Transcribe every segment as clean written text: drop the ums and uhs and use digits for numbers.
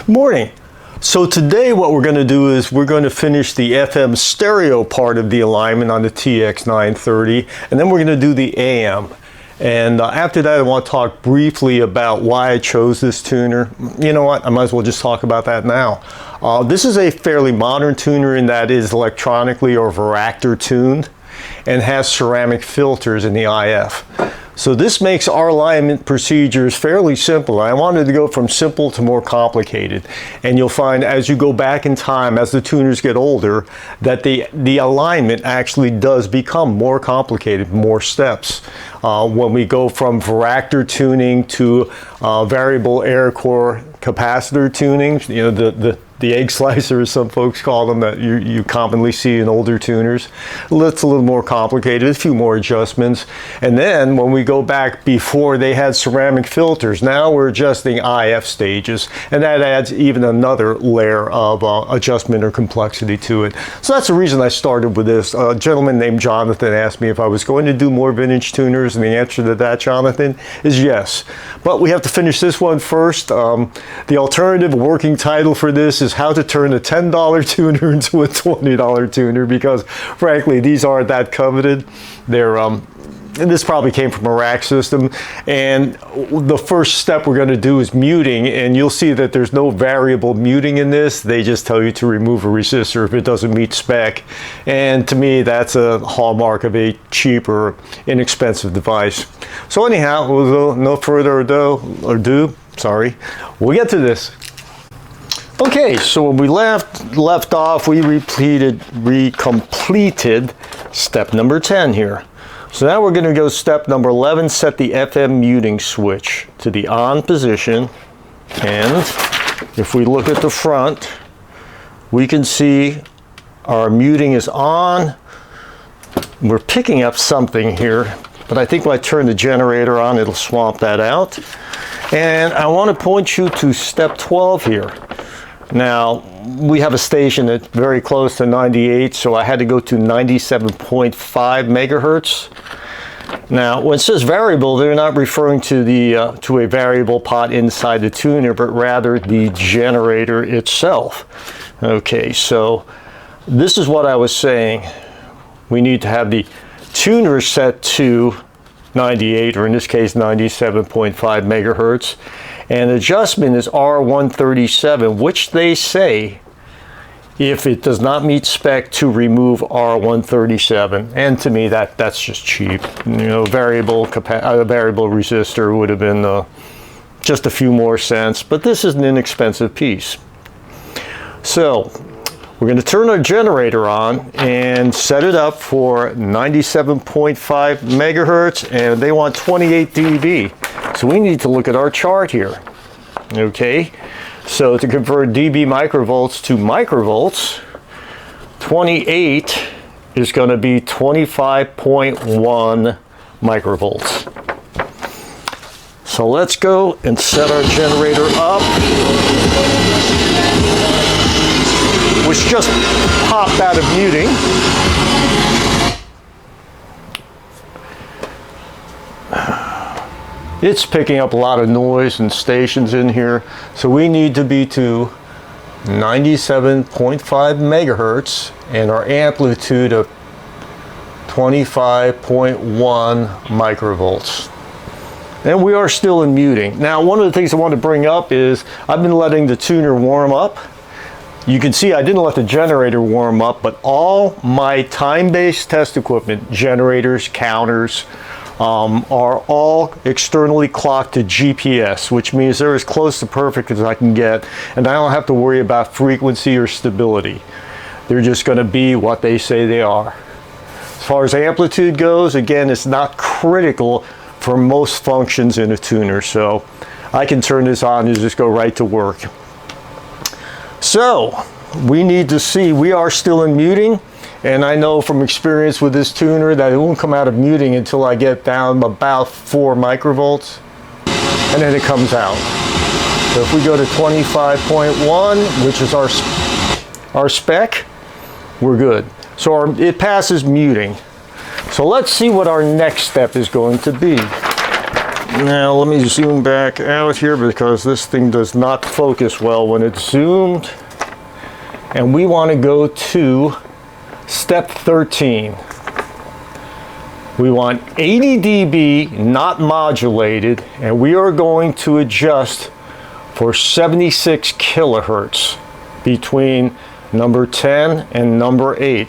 Morning. So today what we're going to do is we're going to finish the FM stereo part of the alignment on the TX930, and then we're going to do the AM. And after that I want to talk briefly about why I chose this tuner. You know what, I might as well just talk about that now. This is a fairly modern tuner in that it is electronically or varactor tuned and has ceramic filters in the IF. So this makes our alignment procedures fairly simple. I wanted to go from simple to more complicated. And you'll find as you go back in time, as the tuners get older, that the alignment actually does become more complicated, more steps. When we go from varactor tuning to variable air core capacitor tuning, you know, the egg slicer, as some folks call them, that you commonly see in older tuners. It's a little more complicated, a few more adjustments. And then when we go back before they had ceramic filters, now we're adjusting IF stages, and that adds even another layer of adjustment or complexity to it. So that's the reason I started with this. A gentleman named Jonathan asked me if I was going to do more vintage tuners, and the answer to that, Jonathan, is yes. But we have to finish this one first. The alternative working title for this is How to Turn a $10 tuner into a $20 tuner, because frankly these aren't that coveted. They're this probably came from a rack system, and the first step we're going to do is muting, and you'll see that there's no variable muting in this. They just tell you to remove a resistor if it doesn't meet spec, and to me that's a hallmark of a cheap or inexpensive device. So anyhow, no further ado, we'll get to this. Okay, so when we left off, we completed step number 10 here. So now we're going to go step number 11, set the FM muting switch to the on position. And if we look at the front, we can see our muting is on. We're picking up something here, but I think when I turn the generator on, it'll swamp that out. And I want to point you to step 12 here. Now, we have a station that's very close to 98, so I had to go to 97.5 megahertz. Now, when it says variable, they're not referring to to a variable pot inside the tuner, but rather the generator itself. Okay, so this is what I was saying. We need to have the tuner set to 98, or in this case 97.5 megahertz. And adjustment is R137, which they say, if it does not meet spec, to remove R137. And to me, that's just cheap. You know, variable resistor would have been just a few more cents, but this is an inexpensive piece. So we're going to turn our generator on and set it up for 97.5 megahertz, and they want 28 dB. So we need to look at our chart here. Okay, so to convert dB microvolts to microvolts, 28 is going to be 25.1 microvolts. So let's go and set our generator up, which just popped out of muting. It's picking up a lot of noise and stations in here, so we need to be to 97.5 megahertz and our amplitude of 25.1 microvolts. And we are still in muting. Now, one of the things I want to bring up is I've been letting the tuner warm up. You can see I didn't let the generator warm up, but all my time-based test equipment, generators, counters, are all externally clocked to GPS, which means they're as close to perfect as I can get, and I don't have to worry about frequency or stability. They're just going to be what they say they are. As far as amplitude goes, again, it's not critical for most functions in a tuner, so I can turn this on and just go right to work. So we need to see, we are still in muting. And I know from experience with this tuner that it won't come out of muting until I get down about 4 microvolts, and then it comes out. So if we go to 25.1, which is our spec, we're good. So it passes muting. So let's see what our next step is going to be. Now let me zoom back out here because this thing does not focus well when it's zoomed. And we want to go to step 13. We want 80 dB not modulated, and we are going to adjust for 76 kilohertz between number 10 and number 8.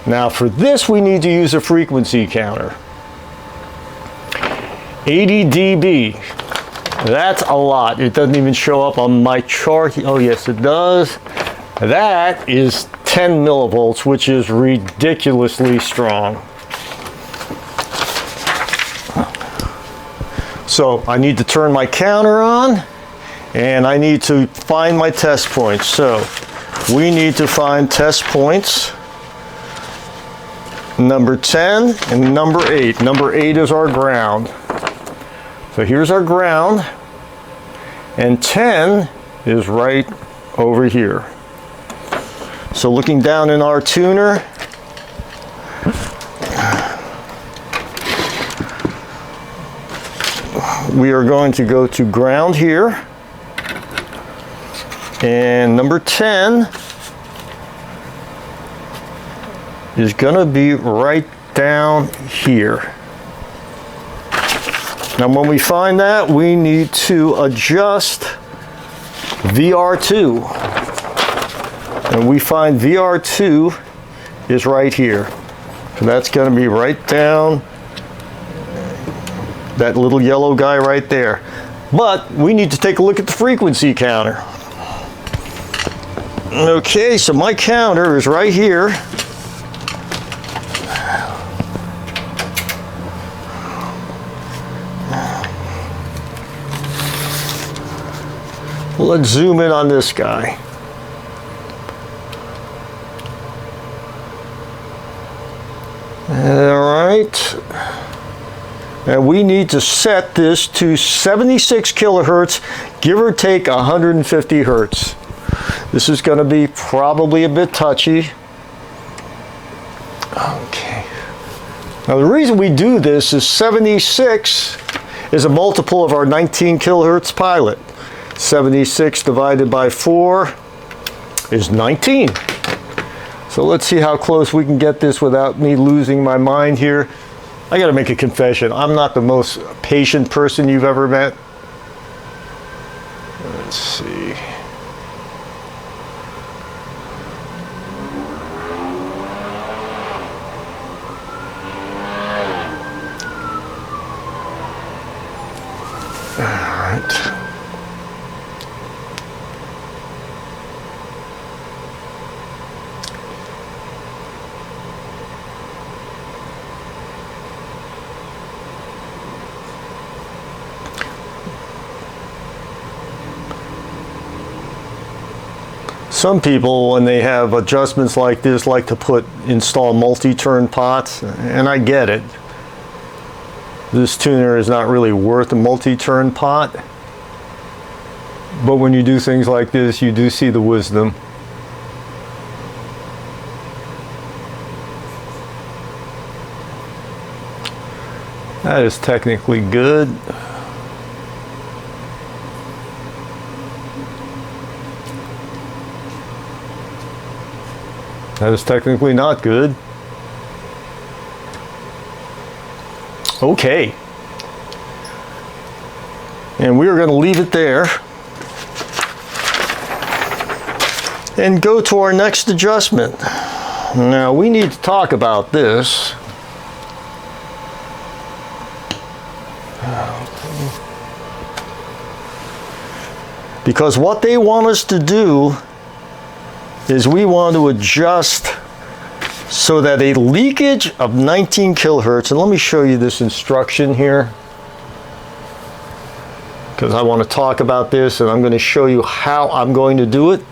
Now for this we need to use a frequency counter. 80 dB, that's a lot. It doesn't even show up on my chart. Oh yes it does. That is 10 millivolts, which is ridiculously strong. So I need to turn my counter on, and I need to find my test points. So we need to find test points number 10 and number 8. Number 8 is our ground. So here's our ground, and 10 is right over here. So looking down in our tuner, we are going to go to ground here, and number 10 is going to be right down here. Now when we find that, we need to adjust VR2, and we find VR2 is right here. So that's going to be right down that little yellow guy right there. But we need to take a look at the frequency counter. Okay, so my counter is right here. Let's zoom in on this guy. All right. And we need to set this to 76 kilohertz, give or take 150 hertz. This is going to be probably a bit touchy. Okay. Now the reason we do this is 76 is a multiple of our 19 kilohertz pilot. 76 divided by 4 is 19. So let's see how close we can get this without me losing my mind here. I gotta make a confession. I'm not the most patient person you've ever met. Let's see. All right. Some people, when they have adjustments like this, like to install multi-turn pots, and I get it. This tuner is not really worth a multi-turn pot, but when you do things like this, you do see the wisdom. That is technically good. That is technically not good. Okay. And we are going to leave it there and go to our next adjustment. Now we need to talk about this. Because what they want us to do is we want to adjust so that a leakage of 19 kilohertz, and let me show you this instruction here, because I want to talk about this and I'm going to show you how I'm going to do it,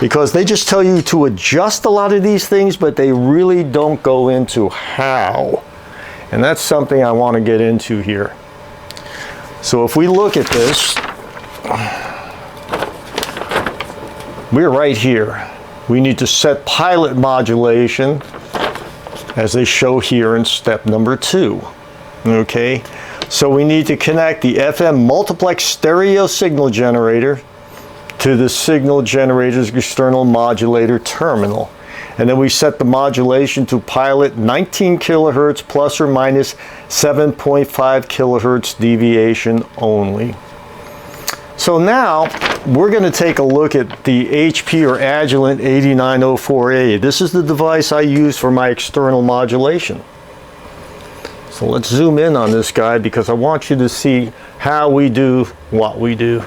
because they just tell you to adjust a lot of these things, but they really don't go into how, and that's something I want to get into here. So if we look at this, we're right here. We need to set pilot modulation as they show here in step number 2. Okay, So we need to connect the FM multiplex stereo signal generator to the signal generator's external modulator terminal. And then we set the modulation to pilot 19 kilohertz plus or minus 7.5 kilohertz deviation only. So now we're going to take a look at the HP or Agilent 8904A. This is the device I use for my external modulation. So let's zoom in on this guy because I want you to see how we do what we do.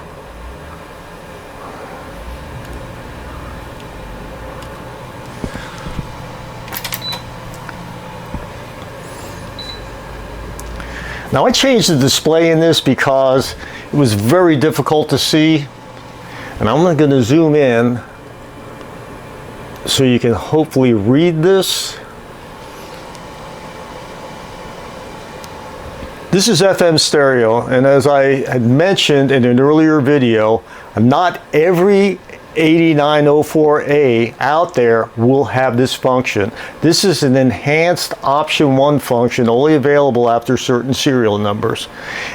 Now I changed the display in this because it was very difficult to see, and I'm going to zoom in so you can hopefully read this. This is FM stereo, and as I had mentioned in an earlier video, not every 8904A out there will have this function. This is an enhanced option 1 function only available after certain serial numbers.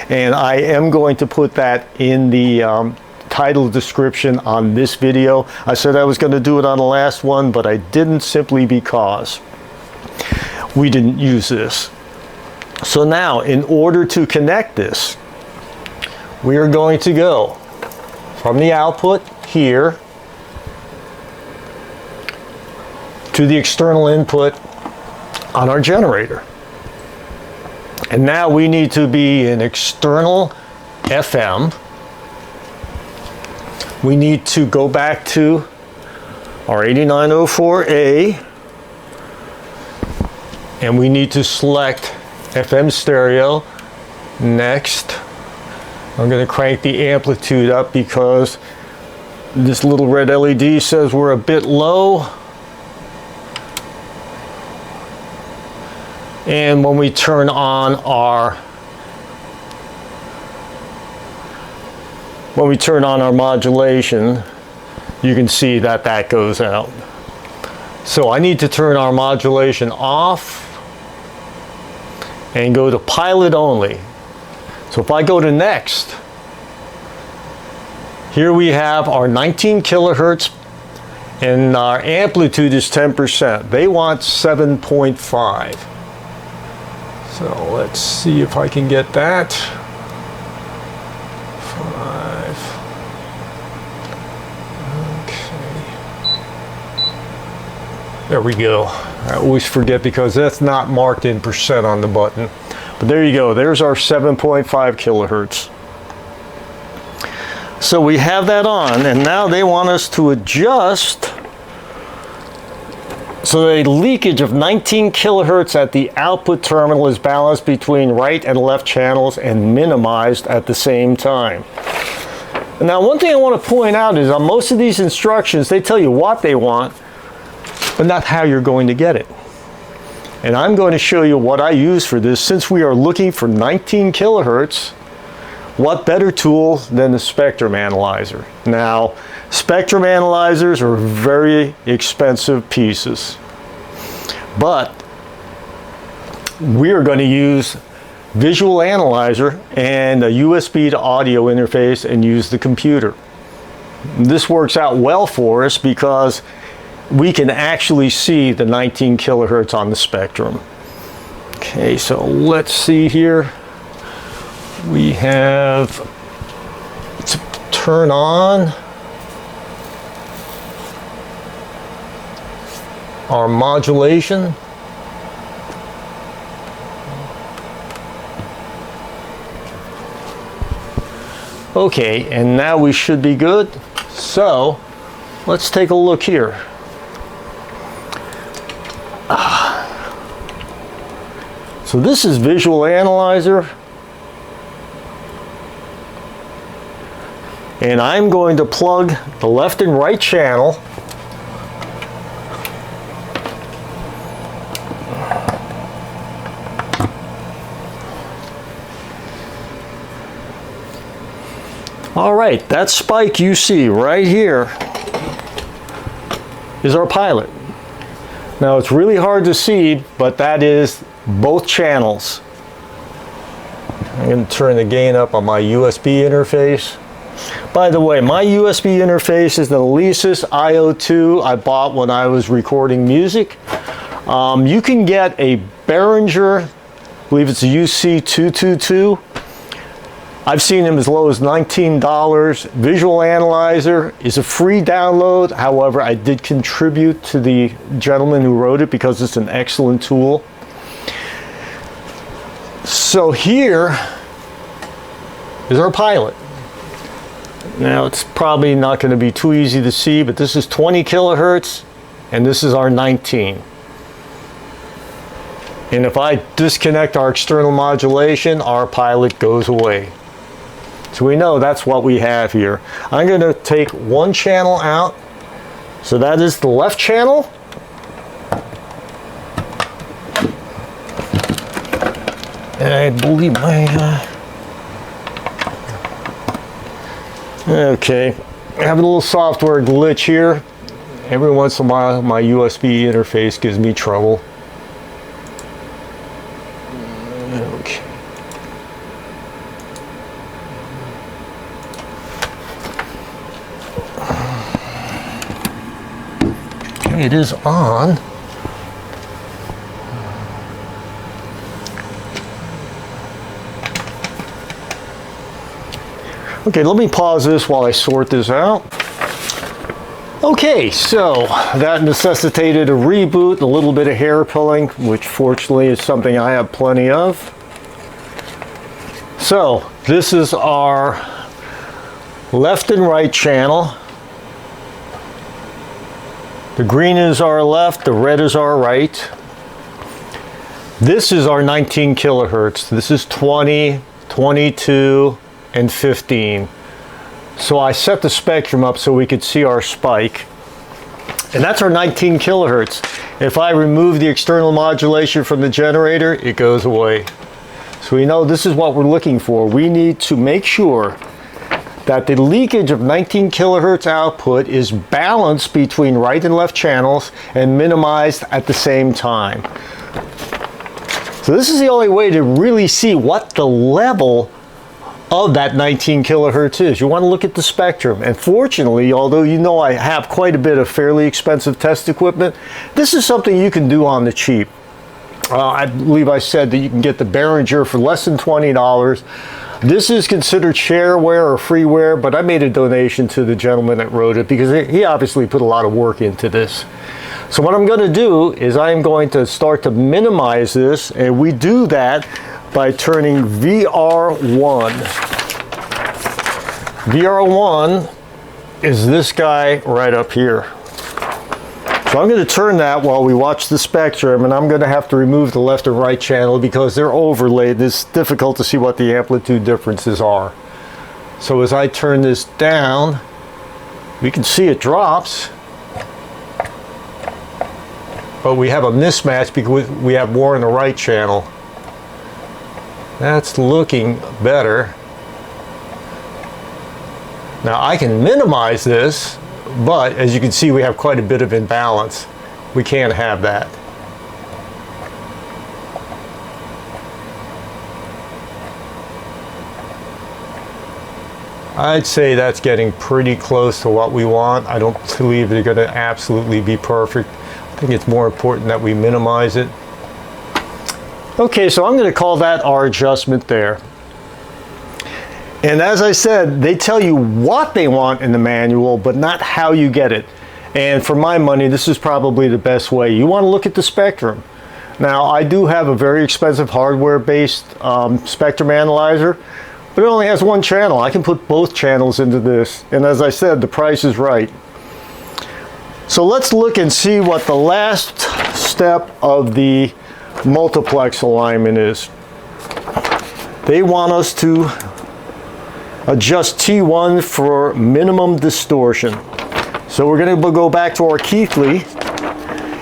And I am going to put that in the title description on this video. I said I was going to do it on the last one, but I didn't simply because we didn't use this. So now, in order to connect this, we are going to go from the output here to the external input on our generator. And now we need to be in external FM. We need to go back to our 8904A, and we need to select FM stereo. Next, I'm going to crank the amplitude up because this little red LED says we're a bit low. And when we turn on our modulation, you can see that that goes out. So I need to turn our modulation off and go to pilot only. So if I go to next, here we have our 19 kilohertz and our amplitude is 10%. They want 7.5. So let's see if I can get that. 5. Okay. There we go. I always forget because that's not marked in percent on the button. But there you go. There's our 7.5 kilohertz. So we have that on, and now they want us to adjust so a leakage of 19 kilohertz at the output terminal is balanced between right and left channels and minimized at the same time. Now, one thing I want to point out is on most of these instructions, they tell you what they want, but not how you're going to get it. And I'm going to show you what I use for this. Since we are looking for 19 kilohertz, what better tool than the spectrum analyzer? Now, spectrum analyzers are very expensive pieces, but we are going to use visual analyzer and a USB to audio interface and use the computer. This works out well for us because we can actually see the 19 kilohertz on the spectrum. Okay, so let's see here. We have to turn on our modulation. Okay, and now we should be good. So let's take a look here. So this is Visual Analyzer, and I'm going to plug the left and right channel All right, that spike you see right here is our pilot. Now it's really hard to see, but that is both channels. I'm going to turn the gain up on my USB interface. By the way, my USB interface is the Alesis IO2 I bought when I was recording music. You can get a Behringer, I believe it's a UC222. I've seen them as low as $19. Visual Analyzer is a free download. However, I did contribute to the gentleman who wrote it because it's an excellent tool. So here is our pilot. Now it's probably not going to be too easy to see, but this is 20 kilohertz and this is our 19. And if I disconnect our external modulation, our pilot goes away. So we know that's what we have here. I'm going to take one channel out. So that is the left channel. And I believe my... Okay, I have a little software glitch here. Every once in a while my USB interface gives me trouble. Okay. Okay, it is on. Okay, let me pause this while I sort this out. Okay, so that necessitated a reboot, a little bit of hair pulling, which fortunately is something I have plenty of. So this is our left and right channel. The green is our left, the red is our right. This is our 19 kilohertz. This is 20, 22, and 15. So I set the spectrum up so we could see our spike. And that's our 19 kilohertz. If I remove the external modulation from the generator, it goes away. So we know this is what we're looking for. We need to make sure that the leakage of 19 kilohertz output is balanced between right and left channels and minimized at the same time. So this is the only way to really see what the level of that 19 kilohertz is. You want to look at the spectrum. And fortunately, although you know I have quite a bit of fairly expensive test equipment, this is something you can do on the cheap. I believe I said that you can get the Behringer for less than $20. This is considered shareware or freeware, but I made a donation to the gentleman that wrote it because he obviously put a lot of work into this. So what I'm going to do is I'm going to start to minimize this, and we do that by turning VR1. VR1 is this guy right up here. So I'm going to turn that while we watch the spectrum, and I'm going to have to remove the left and right channel because they're overlaid. It's difficult to see what the amplitude differences are. So as I turn this down, we can see it drops. But we have a mismatch because we have more in the right channel. That's looking better. Now I can minimize this, but as you can see we have quite a bit of imbalance. We can't have that. I'd say that's getting pretty close to what we want. I don't believe they're going to absolutely be perfect. I think it's more important that we minimize it. Okay, so I'm going to call that our adjustment there. And as I said, they tell you what they want in the manual, but not how you get it. And for my money, this is probably the best way. You want to look at the spectrum. Now, I do have a very expensive hardware-based spectrum analyzer, but it only has one channel. I can put both channels into this. And as I said, the price is right. So let's look and see what the last step of the multiplex alignment is. They want us to adjust T1 for minimum distortion. So we're going to go back to our Keithley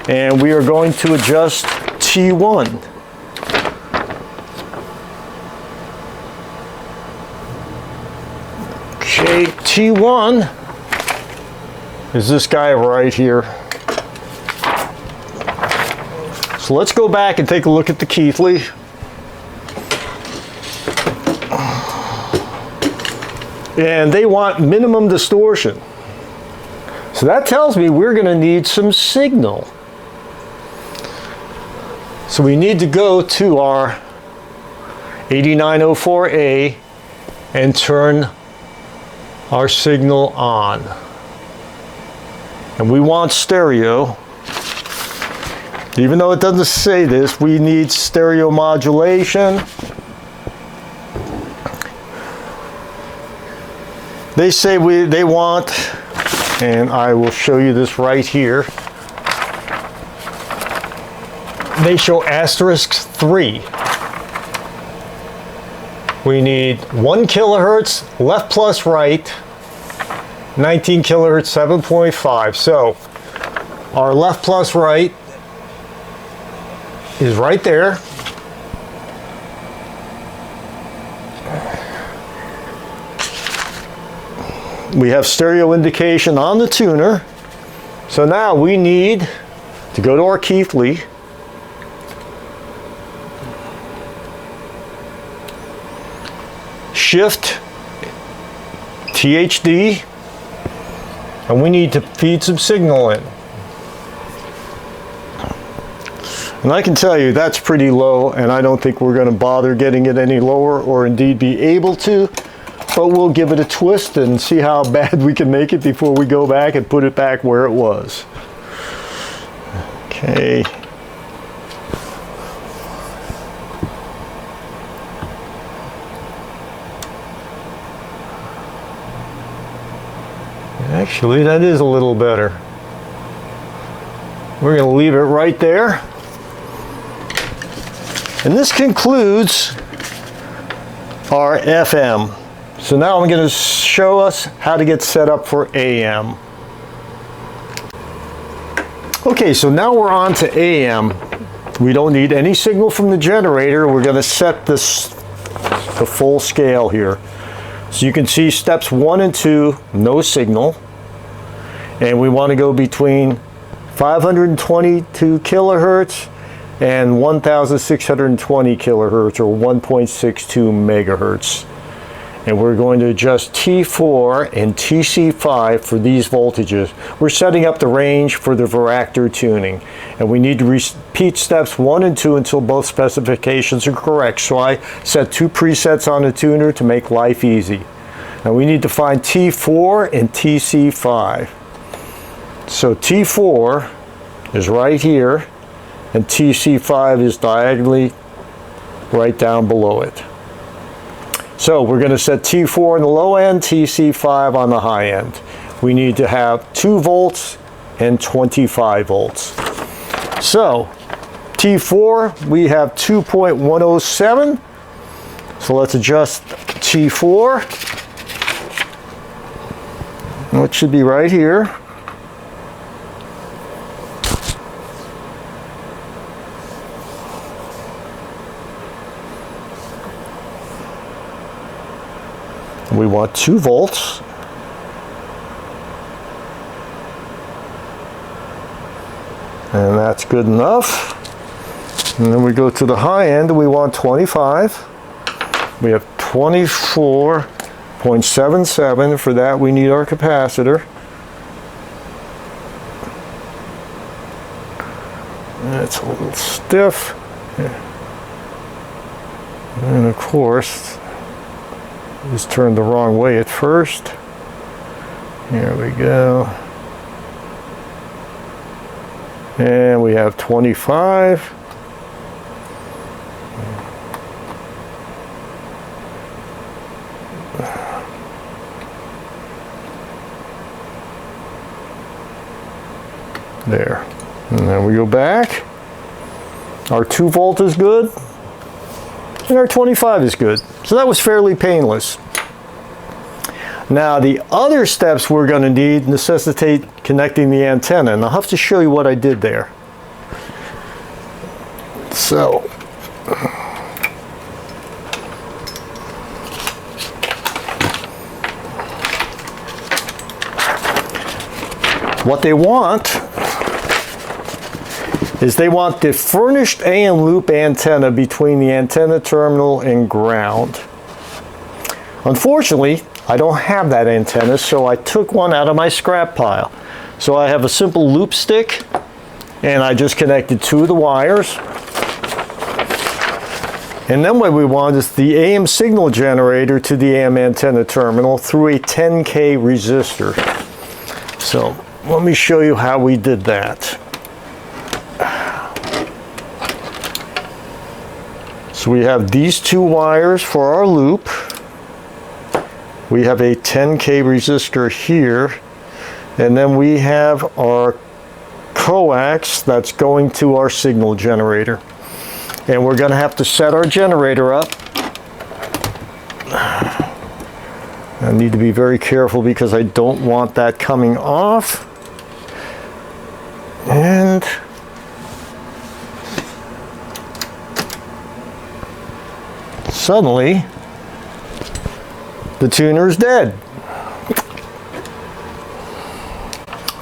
and we are going to adjust T1. Okay, T1 is this guy right here. So let's go back and take a look at the Keithley. And they want minimum distortion. So that tells me we're going to need some signal. So we need to go to our 8904A and turn our signal on. And we want stereo. Even though it doesn't say this, we need stereo modulation. They say they want, and I will show you this right here. They show *3. We need 1 kilohertz left plus right, 19 kilohertz 7.5. So our left plus right is right there. We have stereo indication on the tuner. So now we need to go to our Keithley. Shift THD, and we need to feed some signal in. And I can tell you that's pretty low, and I don't think we're going to bother getting it any lower or indeed be able to. But we'll give it a twist and see how bad we can make it before we go back and put it back where it was. Okay. Actually, that is a little better. We're going to leave it right there. And this concludes our FM. So now I'm going to show us how to get set up for AM. Okay, so now we're on to AM. We don't need any signal from the generator. We're going to set this to full scale here. So you can see steps 1 and 2, no signal. And we want to go between 522 kilohertz and 1620 kilohertz, or 1.62 megahertz. And we're going to adjust T4 and TC5 for these voltages. We're setting up the range for the varactor tuning. And we need to repeat steps 1 and 2 until both specifications are correct. So I set 2 presets on the tuner to make life easy. Now we need to find T4 and TC5. So T4 is right here, and TC5 is diagonally right down below it. So we're going to set T4 on the low end, TC5 on the high end. We need to have 2 volts and 25 volts. So T4, we have 2.107. So let's adjust T4. It should be right here. We want 2 volts. And that's good enough. And then we go to the high end, we want 25. We have 24.77. For that we need our capacitor. That's a little stiff. And of course, it's turned the wrong way at first. Here we go. And we have 25. There. And then we go back. Our 2 volt is good. And our 25 is good. So that was fairly painless. Now the other steps we're going to need necessitate connecting the antenna, and I'll have to show you what I did there. So what they want is they want the furnished AM loop antenna between the antenna terminal and ground. Unfortunately, I don't have that antenna, so I took one out of my scrap pile. So I have a simple loop stick, and I just connected 2 of the wires. And then what we want is the AM signal generator to the AM antenna terminal through a 10K resistor. So let me show you how we did that. So we have these 2 wires for our loop. We have a 10K resistor here. And then we have our coax that's going to our signal generator. And we're going to have to set our generator up. I need to be very careful because I don't want that coming off. And suddenly, the tuner is dead.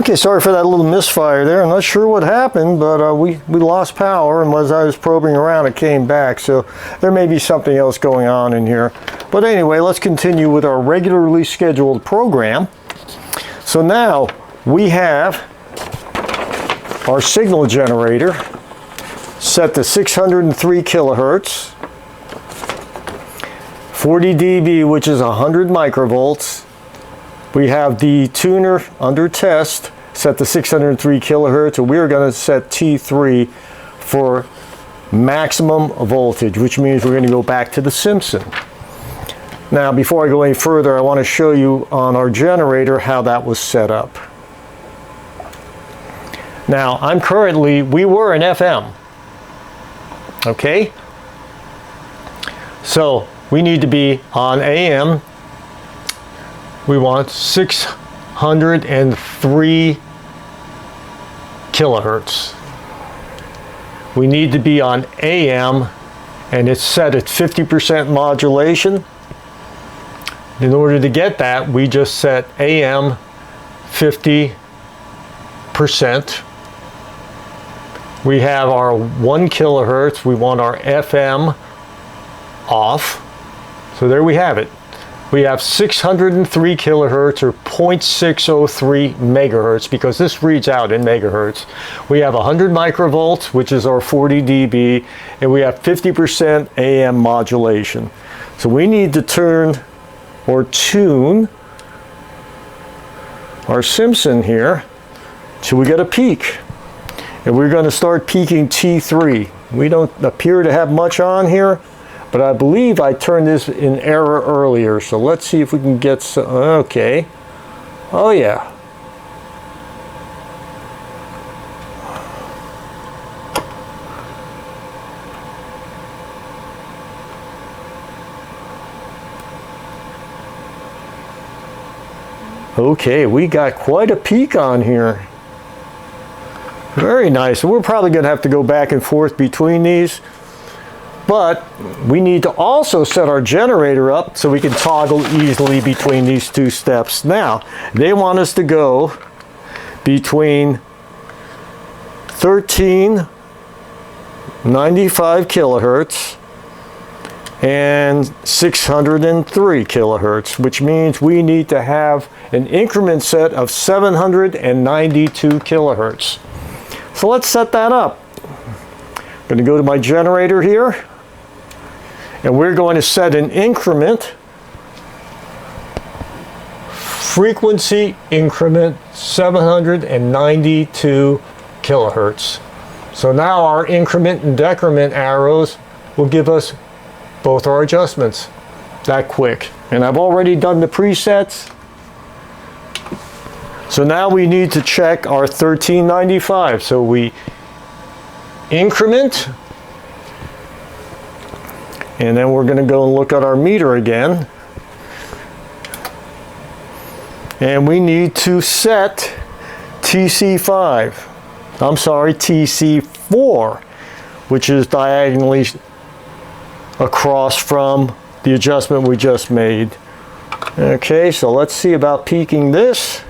Okay, sorry for that little misfire there. I'm not sure what happened, but we lost power, and as I was probing around, it came back. So there may be something else going on in here. But anyway, let's continue with our regularly scheduled program. So now we have our signal generator set to 603 kilohertz, 40 dB, which is 100 microvolts. We have the tuner under test set to 603 kilohertz, and we're going to set T3 for maximum voltage, which means we're going to go back to the Simpson. Now, before I go any further, I want to show you on our generator how that was set up. Now, we were in FM, okay? So, we need to be on AM. We want 603 kilohertz. We need to be on AM, and it's set at 50% modulation. In order to get that, we just set AM 50%. We have our 1 kilohertz. We want our FM off. So there we have it. We have 603 kilohertz, or 0.603 megahertz, because this reads out in megahertz. We have 100 microvolts, which is our 40 dB, and we have 50% AM modulation. So we need to turn or tune our Simpson here till we get a peak. And we're going to start peaking T3. We don't appear to have much on here, but I believe I turned this in error earlier. So let's see if we can get some. Okay. Oh yeah. Okay, we got quite a peak on here. Very nice. So we're probably going to have to go back and forth between these. But we need to also set our generator up so we can toggle easily between these 2 steps. Now, they want us to go between 1395 kilohertz and 603 kilohertz, which means we need to have an increment set of 792 kilohertz. So let's set that up. I'm going to go to my generator here, and we're going to set an increment, frequency increment 792 kilohertz. So now our increment and decrement arrows will give us both our adjustments that quick. And I've already done the presets. So now we need to check our 1395. So we increment, and then we're going to go and look at our meter again. And we need to set TC4, which is diagonally across from the adjustment we just made. Okay, so let's see about peaking this.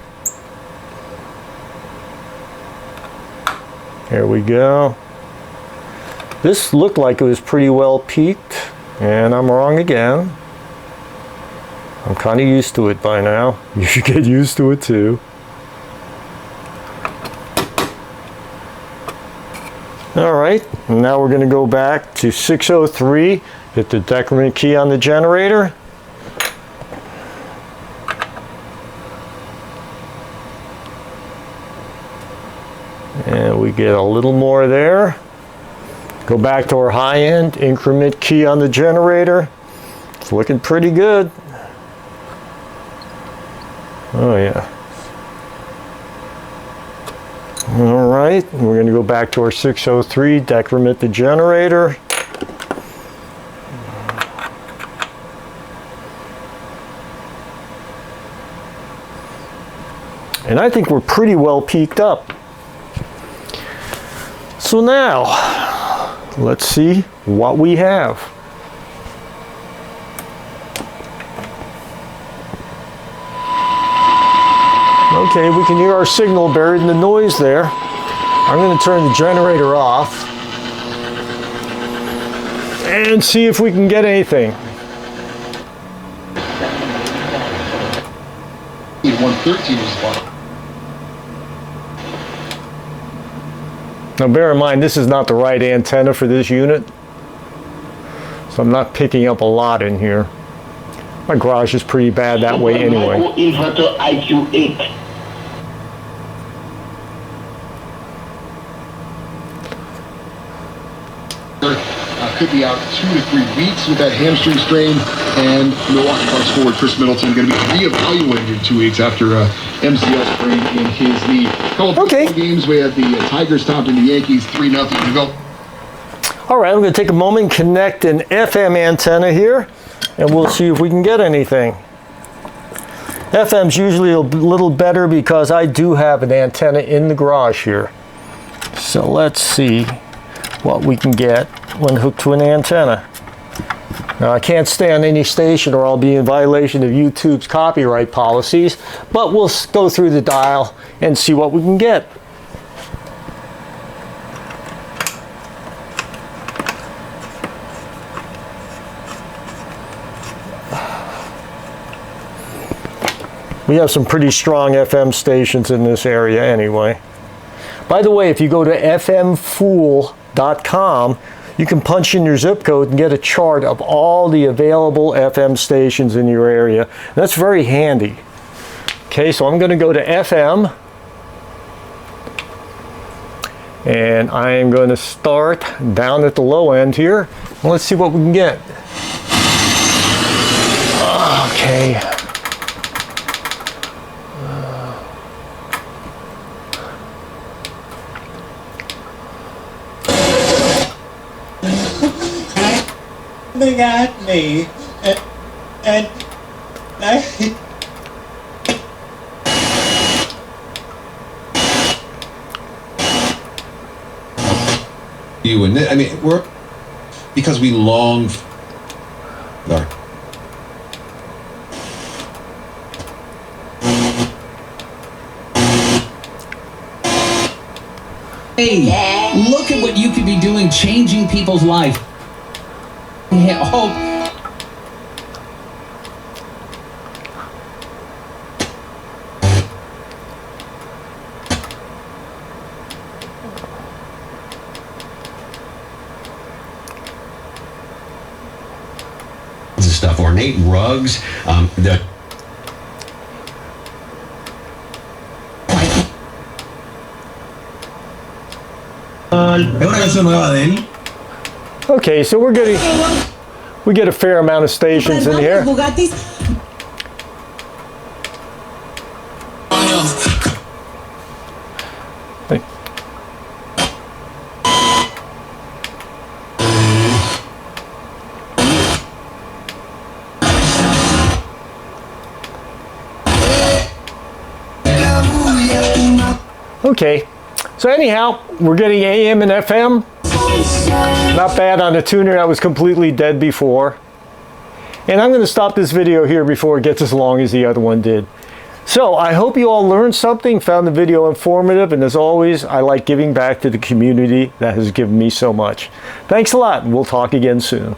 Here we go. This looked like it was pretty well peaked, and I'm wrong again. I'm kind of used to it by now. You should get used to it too. All right, now we're going to go back to 603, hit the decrement key on the generator. And we get a little more there. Go back to our high end, increment key on the generator. It's looking pretty good. Oh yeah. All right, we're going to go back to our 603, decrement the generator. And I think we're pretty well peaked up. So now, let's see what we have. Okay, we can hear our signal buried in the noise there. I'm going to turn the generator off and see if we can get anything. 113 is fine. Now bear in mind, this is not the right antenna for this unit, so I'm not picking up a lot in here. My garage is pretty bad that way anyway. Inverter IQ8. Could be out 2 to 3 weeks with that hamstring strain, and Milwaukee Bucks forward Chris Middleton going to be reevaluated in 2 weeks after MCL sprain in his knee. Couple games, we had the Tigers topping the Yankees 3-0 to go. All right, I'm going to take a moment and connect an FM antenna here, and we'll see if we can get anything. FM's usually a little better because I do have an antenna in the garage here. So let's see what we can get when hooked to an antenna. Now I can't stay on any station or I'll be in violation of YouTube's copyright policies, but we'll go through the dial and see what we can get. We have some pretty strong FM stations in this area anyway. By the way, if you go to fmfool.com, you can punch in your zip code and get a chart of all the available FM stations in your area. That's very handy. Okay, so I'm going to go to FM, and I am going to start down at the low end here. Let's see what we can get. Okay. They got me, and I... You and I mean, we're because we long. No. Hey, look at what you could be doing, changing people's life. Hope. Stuff, ornate rugs, the Okay, so we get a fair amount of stations in here. Okay, so anyhow, we're getting AM and FM. Not bad on a tuner that was completely dead before. And I'm going to stop this video here before it gets as long as the other one did. So I hope you all learned something, found the video informative, and as always, I like giving back to the community that has given me so much. Thanks a lot, and we'll talk again soon.